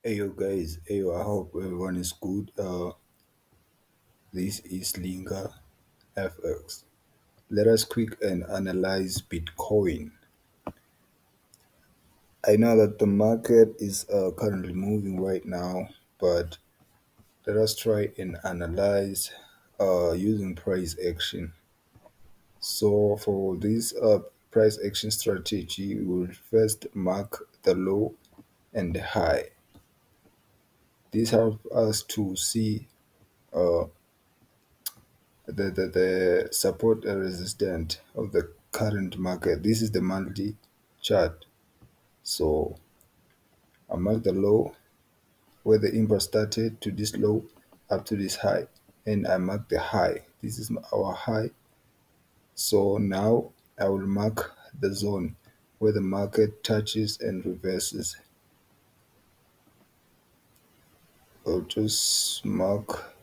Hey yo guys, hey yo, I hope everyone is good. This is Linga FX. Let us quick and analyze Bitcoin. I know that the market is currently moving right now, but let us try and analyze using price action. So for this price action strategy, we will first mark the low and the high. This helps us to see uh, the support and resistance of the current market. This is the monthly chart. So I mark the low where the impulse started to this low up to this high, and I mark the high. This is our high. So now I will mark the zone where the market touches and reverses. I'll just mark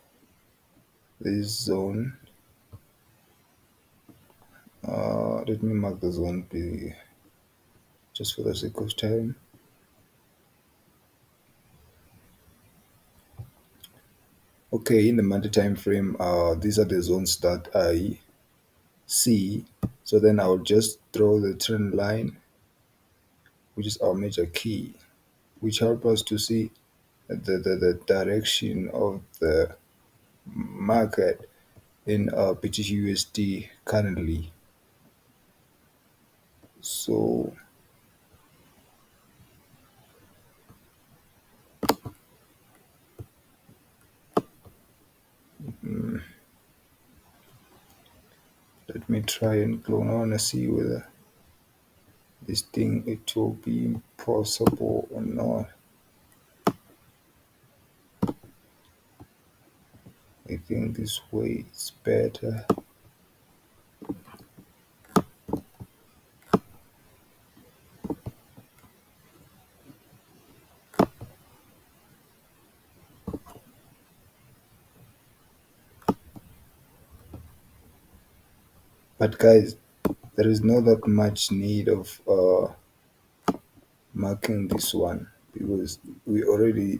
this zone. Let me mark the zone just for the sake of time. Okay, in the monthly time frame, these are the zones that I see. So then I'll just draw the trend line, which is our major key, which help us to see the direction of the market in Btcusd currently. So let me try and clone. I wanna see whether this thing it will be possible or not. I think this way is better. But guys, there is not that much need of marking this one because we already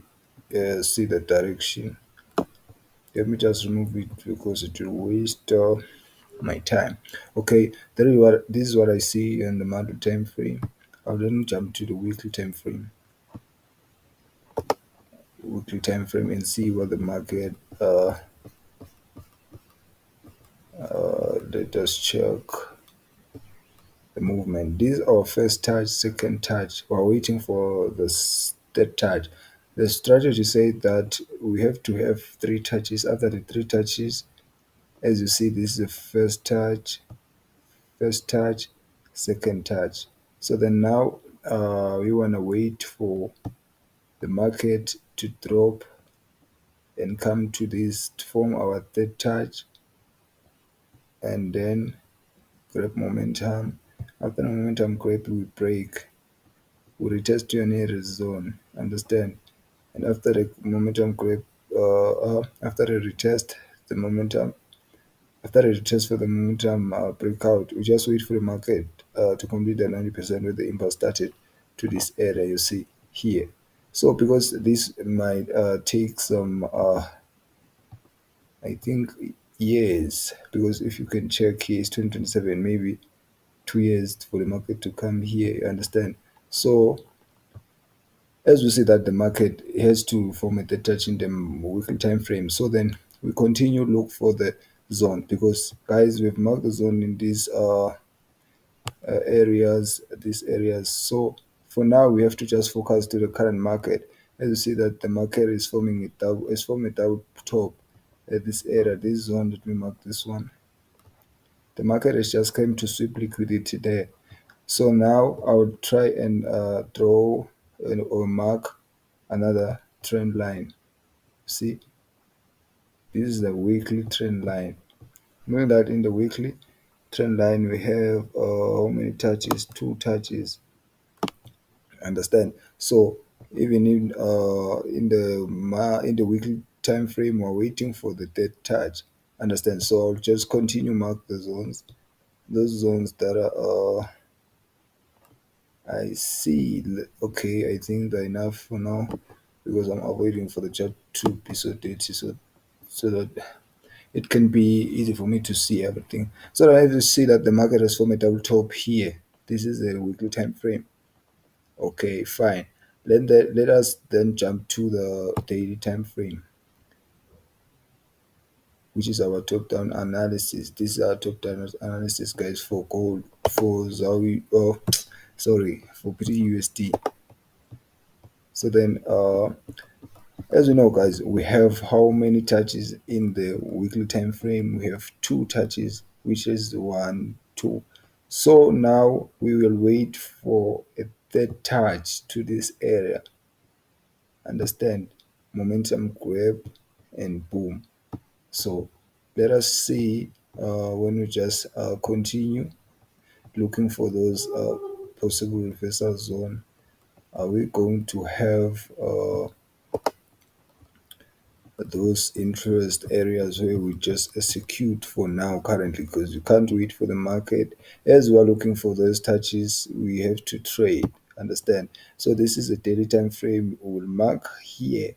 see the direction. Let me just remove it because it will waste my time. Okay, this is what I see in the monthly time frame. I'll then jump to the weekly time frame and see what the market let us check the movement. This is our first touch, second touch. We're waiting for the third touch. The strategy said that we have to have three touches. After the three touches, as you see, this is the first touch, second touch. So then now we want to wait for the market to drop and come to this to form our third touch and then grab momentum. After the momentum grab, we break. We retest to a nearest zone. Understand? And after the momentum grab, after the retest, the momentum after a retest for the momentum breakout, we just wait for the market to complete the 90% where the impulse started to this area you see here. So because this might take some, I think, years, because if you can check here, it's 2027, maybe 2 years for the market to come here, you understand? So as we see that the market has to form a third touch in the weekly time frame, so then we continue look for the zone because guys we've marked the zone in these areas. So for now we have to just focus to the current market. As you see that the market is forming a double top at this area, this zone. Let me mark this one. The market has just came to sweep liquidity there. So now I will try and draw or mark another trend line. See, this is the weekly trend line. Knowing that in the weekly trend line we have how many touches? Two touches. Understand? So even in the weekly time frame, we're waiting for the third touch. Understand? So I'll just continue mark the zones. Those zones that are I see. Okay, I think they're enough for now. because I'm avoiding for the chart to be so dirty, so that it can be easy for me to see everything. So that I have to see that the market has formed a double top here. This is a weekly time frame. Okay, fine. Let us then jump to the daily time frame, which is our top-down analysis. This is our top-down analysis, guys, for gold, for Zawi, oh, sorry, for BTUSD. So then, as we know, guys, we have how many touches in the weekly time frame? We have two touches, which is one, two. So now we will wait for a third touch to this area. Understand? Momentum grab and boom. So let us see when we just continue looking for those possible reversal zone. Are we going to have those interest areas where we just execute for now currently, because you can't wait for the market? As we are looking for those touches, we have to trade. Understand? So this is a daily time frame. We will mark here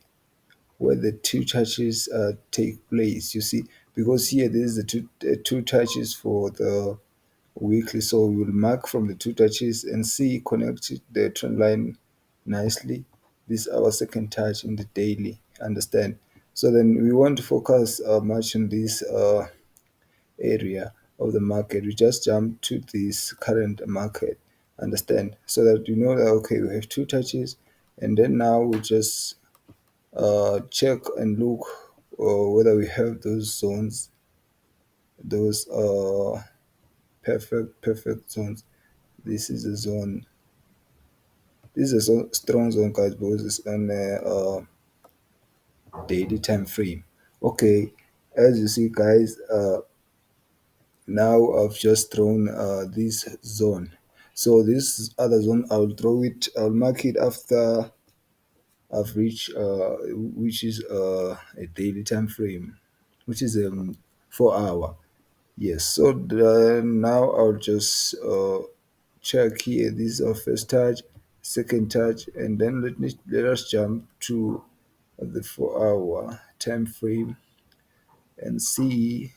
where the two touches take place. You see, because here this is the two touches for the weekly, so we will mark from the two touches and see connect the trend line nicely. This is our second touch in the daily. Understand? So then we want to focus much on this area of the market. We just jump to this current market. Understand? So that you know that okay, we have two touches, and then now we just check and look whether we have those zones, those perfect zones. This is a zone. This is a strong zone, guys, because it's on a daily time frame. Okay, as you see, guys, now I've just thrown this zone. So this other zone, I'll throw it. I'll mark it after I've reached, which is a daily time frame, which is 4 hour. Yes. So now I'll just check here. This is our first touch, second touch, and then let us jump to the 4 hour time frame and see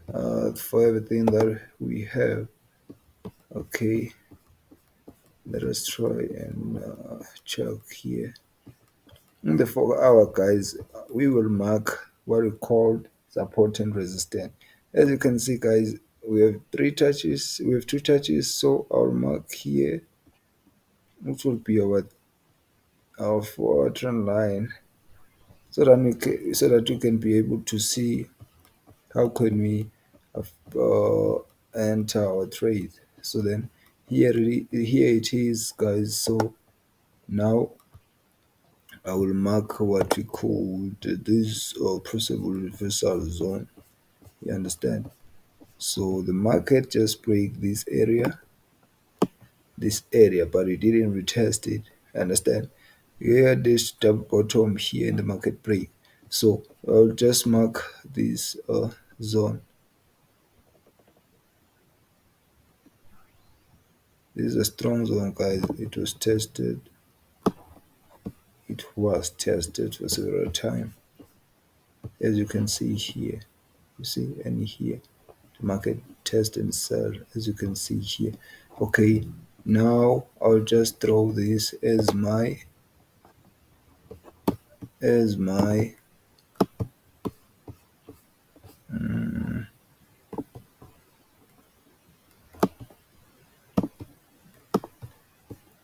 for everything that we have. Okay, let us try and check here. In the 4 hour, guys, we will mark what we call support and resistance. As you can see, guys, we have three touches, we have two touches, so I'll mark here, which will be our forward trend line, so that we can be able to see how can we uh, enter our trade. So then here it is, guys. So now I will mark what we call this possible reversal zone. You understand? So the market just break this area, but it didn't retest it. Understand? Here, this double bottom here in the market break. So I'll just mark this zone. This is a strong zone, guys. It was tested for several times, as you can see here. You see, and here the market test and sell, as you can see here. Okay, now I'll just throw this as my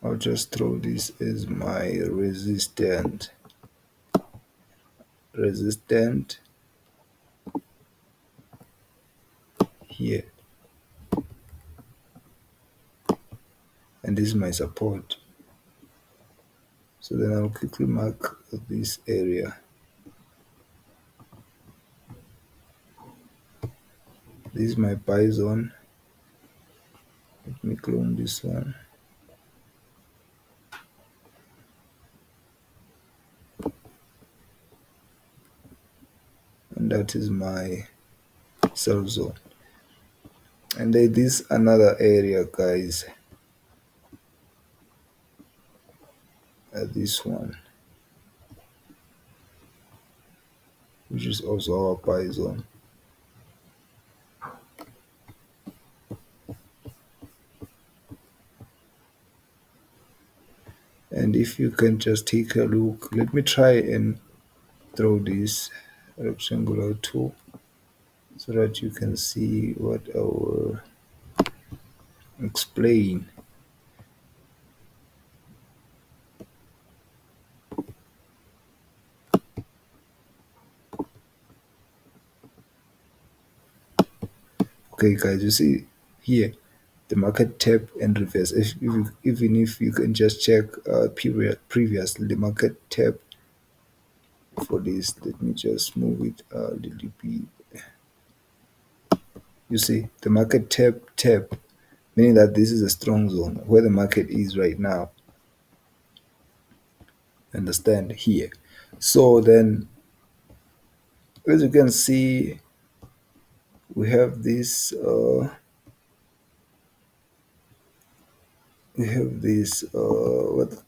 I'll just throw this as my resistant here, and this is my support. So then I'll quickly mark this area. This is my buy zone. Let me clone this one. And that is my sell zone. And then this another area, guys. This one. which is also our buy zone. And if you can just take a look, let me try and throw this rectangular tool so that you can see what I will explain. Okay, guys, you see here the market tap and reverse. Even if you can just check previously the market tap for this. Let me just move it a little bit. You see the market tap, meaning that this is a strong zone where the market is right now. Understand here. So then, as you can see, we have this. We have this. What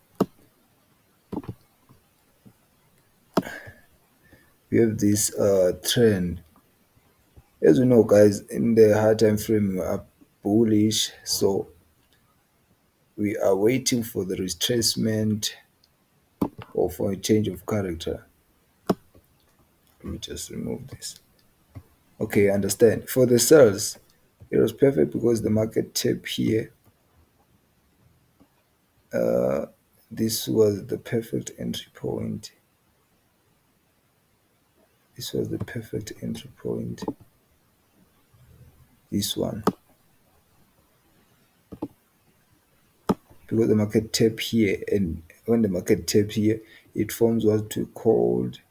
we have this trend. As we know, guys, in the high time frame, we are bullish, so we are waiting for the retracement or for a change of character. Let me just remove this. Okay, understand. For the sales, it was perfect because the market tape here, uh, this was the perfect entry point. This was the perfect entry point. This one. Because the market tape here, and when the market tape here, it forms what we called,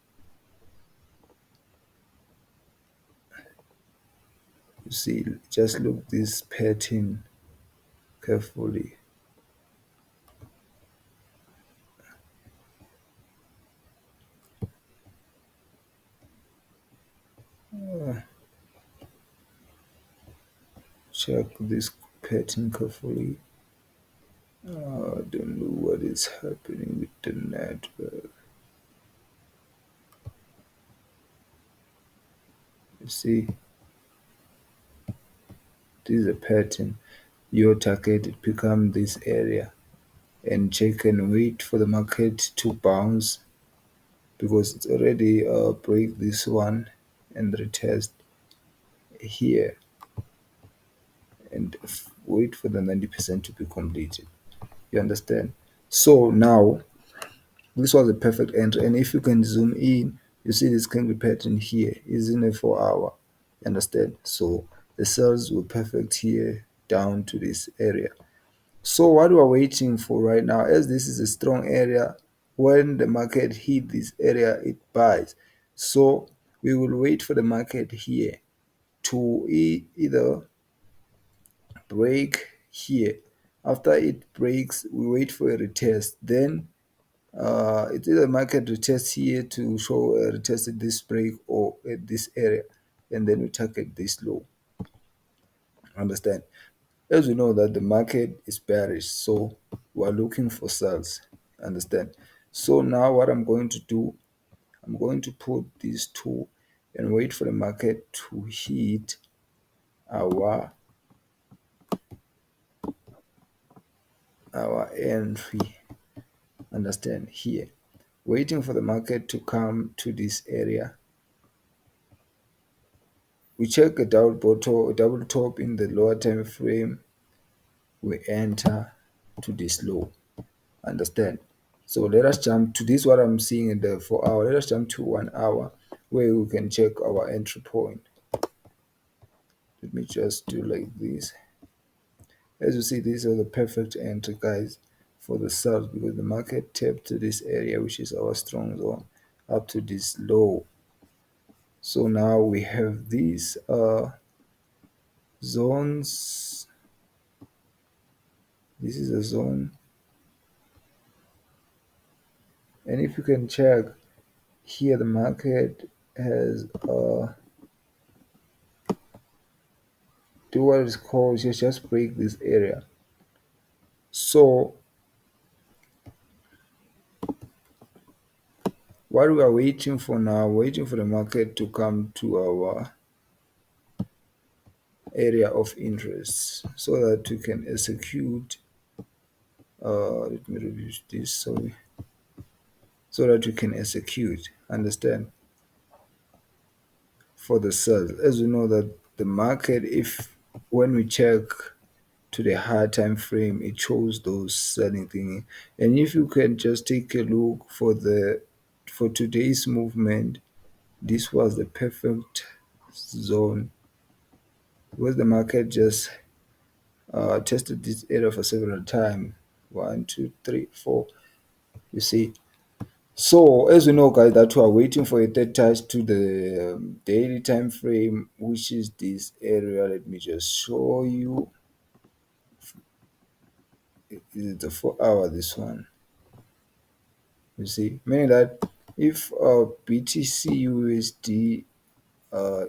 you see, just look this pattern carefully. Check this pattern carefully. I don't know what is happening with the network. You see, this is a pattern. Your target become this area, and check and wait for the market to bounce because it's already break this one and retest here and wait for the 90% to be completed. You understand? So now this was a perfect entry, and if you can zoom in, you see this candle pattern here is in a 4 hour. You understand? So the cells were perfect here down to this area. So what we're waiting for right now, as this is a strong area, when the market hit this area, it buys. So we will wait for the market here to either break here. After it breaks, we wait for a retest. Then it's either market retest here to show a retested this break or at this area, and then we target this low. Understand? As we know that the market is bearish, so we're looking for sales. Understand? So now what I'm going to do, I'm going to put these two and wait for the market to hit our entry. Understand? Here, waiting for the market to come to this area. We check a double top in the lower time frame. We enter to this low. Understand? So let us jump to this, what I'm seeing in the 4 hour. Let us jump to 1 hour where we can check our entry point. Let me just do like this. As you see, these are the perfect entry, guys, for the sales because the market tapped to this area, which is our strong zone, up to this low. So now we have these zones. This is a zone, and if you can check here, the market has do what is called just break this area. So What we are waiting for now, waiting for the market to come to our area of interest so that we can execute. Let me reduce this, sorry, so that we can execute. Understand? For the sales, as we know that the market, if when we check to the higher time frame, it shows those selling thingy. And if you can just take a look for today's movement, this was the perfect zone where the market just tested this area for several times. One, two, three, four. You see. So as we know, guys, that we are waiting for a third touch to the daily time frame, which is this area. Let me just show you. Is it the 4 hour? This one. You see, meaning that if BTCUSD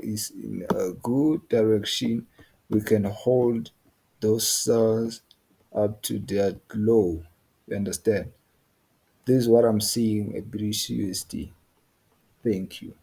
is in a good direction, we can hold those cells up to that low. You understand? This is what I'm seeing at BTCUSD. Thank you.